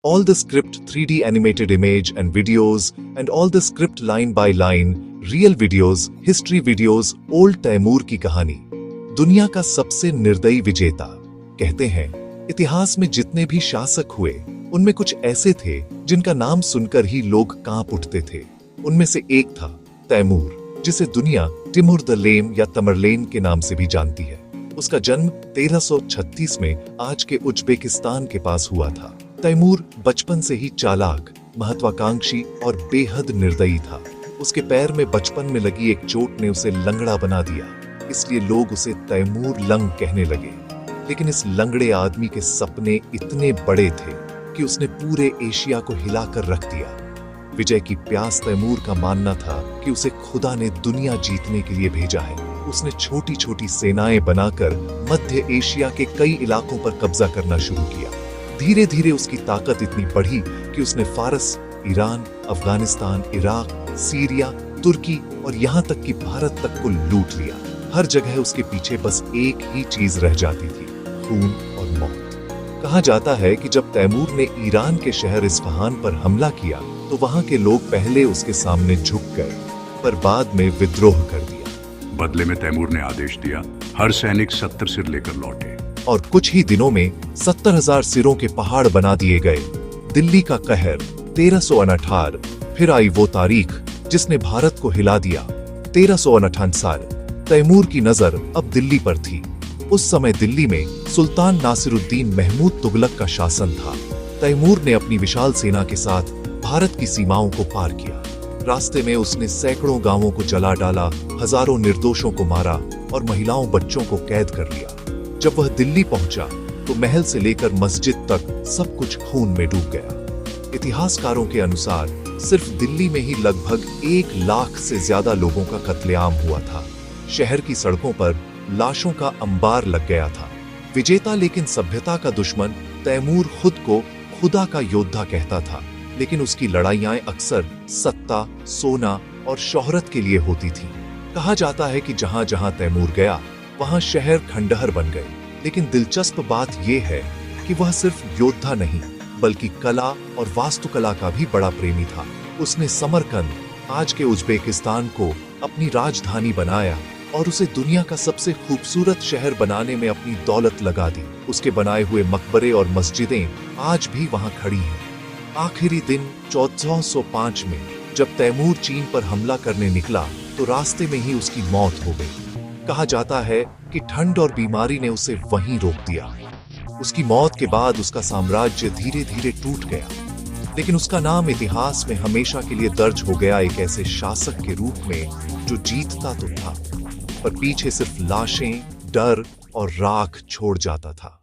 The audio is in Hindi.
All the script 3D animated image and videos and all the script line by line, real videos, history videos, old Timur की कहानी। दुनिया का सबसे निर्दयी विजेता। कहते हैं इतिहास में जितने भी शासक हुए उनमें कुछ ऐसे थे जिनका नाम सुनकर ही लोग कांप उठते थे। उनमें से एक था तैमूर, जिसे दुनिया तिमुर द लेम या तमरलेन के नाम से भी जानती है। उसका जन्म 1336 में आज के उज्बेकिस्तान के पास हुआ था। तैमूर बचपन से ही चालाक, महत्वाकांक्षी और बेहद निर्दयी था। उसके पैर में बचपन में लगी एक चोट ने उसे लंगड़ा बना दिया, इसलिए लोग उसे तैमूर लंग कहने लगे। लेकिन इस लंगड़े आदमी के सपने इतने बड़े थे कि उसने पूरे एशिया को हिलाकर रख दिया। विजय की प्यास तैमूर का मानना था कि उसे खुदा ने दुनिया जीतने के लिए भेजा है। उसने छोटी छोटी सेनाएं बनाकर मध्य एशिया के कई इलाकों पर कब्जा करना शुरू किया। धीरे धीरे उसकी ताकत इतनी बढ़ी कि उसने फारस, ईरान, अफगानिस्तान, इराक, सीरिया, तुर्की और यहाँ तक कि भारत तक को लूट लिया। हर जगह उसके पीछे बस एक ही चीज रह जाती थी, खून और मौत। कहा जाता है कि जब तैमूर ने ईरान के शहर इस्फहान पर हमला किया तो वहाँ के लोग पहले उसके सामने झुक गए, पर बाद में विद्रोह कर दिया। बदले में तैमूर ने आदेश दिया, हर सैनिक 70 सिर लेकर लौटे। और कुछ ही दिनों में 70,000 सिरों के पहाड़ बना दिए गए। दिल्ली का कहर 1368। फिर आई वो तारीख जिसने भारत को हिला दिया। 1359 साल। तैमूर की नजर अब दिल्ली पर थी। उस समय दिल्ली में सुल्तान नासिरुद्दीन महमूद तुगलक का शासन था। तैमूर ने अपनी विशाल सेना के साथ भारत की सीमाओं को पार किया। रास्ते में उसने सैकड़ों गांवों को जला डाला, हजारों निर्दोषों को मारा और महिलाओं बच्चों को कैद कर लिया। जब वह दिल्ली पहुंचा तो महल से लेकर मस्जिद तक सब कुछ खून में डूब गया। इतिहासकारों के अनुसार सिर्फ दिल्ली में ही लगभग 1 लाख से ज्यादा लोगों का कत्लेआम हुआ था। शहर की सड़कों पर लाशों का अंबार लग गया था। विजेता लेकिन सभ्यता का दुश्मन तैमूर खुद को खुदा का योद्धा कहता था, लेकिन उसकी लड़ाइयां अक्सर सत्ता, सोना और शोहरत के लिए होती थी। कहा जाता है कि जहां जहां तैमूर गया वहां शहर खंडहर बन गए। लेकिन दिलचस्प बात यह है कि वह सिर्फ योद्धा नहीं बल्कि कला और वास्तुकला का भी बड़ा प्रेमी था। उसने समरकंद, आज के उज्बेकिस्तान को अपनी राजधानी बनाया और उसे दुनिया का सबसे खूबसूरत शहर बनाने में अपनी दौलत लगा दी। उसके बनाए हुए मकबरे और मस्जिदें आज भी वहां खड़ी हैं। आखिरी दिन 1405 में जब तैमूर चीन पर हमला करने निकला तो रास्ते में ही उसकी मौत हो गई। कहा जाता है कि ठंड और बीमारी ने उसे वहीं रोक दिया। उसकी मौत के बाद उसका साम्राज्य धीरे धीरे टूट गया, लेकिन उसका नाम इतिहास में हमेशा के लिए दर्ज हो गया, एक ऐसे शासक के रूप में जो जीतता तो था पर पीछे सिर्फ लाशें, डर और राख छोड़ जाता था।